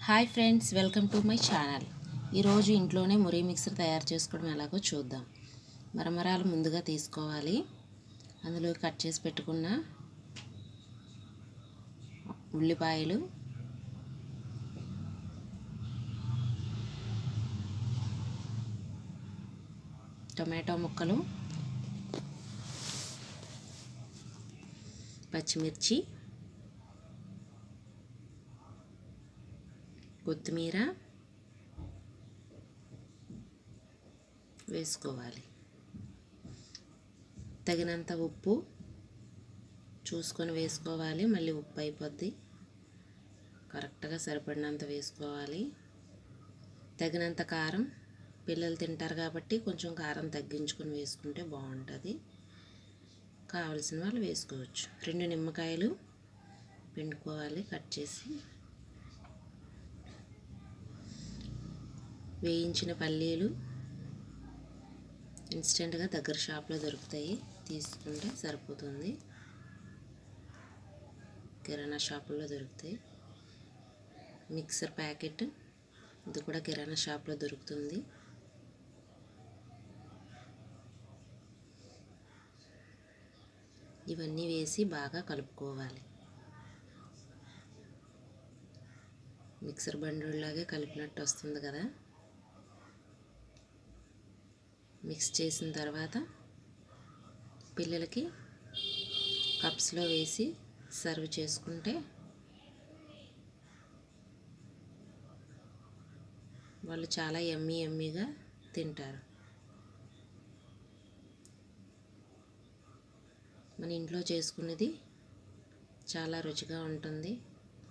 Hi friends, welcome to my channel. ఈరోజు ఇంట్లోనే మురి mixer తయారు చేసుకోవడం ఎలాగో చూద్దాం. మరమరాలు ముందుగా తీసుకోవాలి. అందులో కట్ చేసి పెట్టుకున్న ఉల్లిపాయలు, టొమాటో ముక్కలు, పచ్చిమిర్చి, కొత్తిమీర వేసుకోవాలి. తగినంత ఉప్పు చూసుకొని వేసుకోవాలి. మళ్ళీ ఉప్పు అయిపోద్ది, కరెక్ట్గా సరిపడినంత వేసుకోవాలి. తగినంత కారం, పిల్లలు తింటారు కాబట్టి కొంచెం కారం తగ్గించుకొని వేసుకుంటే బాగుంటుంది. కావలసిన వాళ్ళు వేసుకోవచ్చు. 2 నిమ్మకాయలు పిండుకోవాలి కట్ చేసి. వేయించిన పల్లీలు ఇన్స్టెంట్గా దగ్గర షాప్లో దొరుకుతాయి, తీసుకుంటే సరిపోతుంది. కిరాణా షాపుల్లో దొరుకుతాయి. మిక్సర్ ప్యాకెట్, ఇది కూడా కిరాణా షాప్లో దొరుకుతుంది. ఇవన్నీ వేసి బాగా కలుపుకోవాలి. మిక్సర్ బండిలాగే కలిపినట్టు వస్తుంది కదా. మిక్స్ చేసిన తర్వాత పిల్లలకి కప్స్లో వేసి సర్వ్ చేసుకుంటే వాళ్ళు చాలా యమ్మీగా తింటారు. మన ఇంట్లో చేసుకున్నది చాలా రుచిగా ఉంటుంది.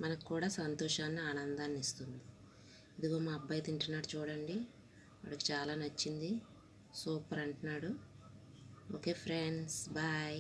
మనకు కూడా సంతోషాన్ని, ఆనందాన్ని ఇస్తుంది. ఇదిగో మా అబ్బాయి తింటున్నాడు చూడండి, వాడికి చాలా నచ్చింది, సూపర్ అంటున్నాడు. Okay friends, bye.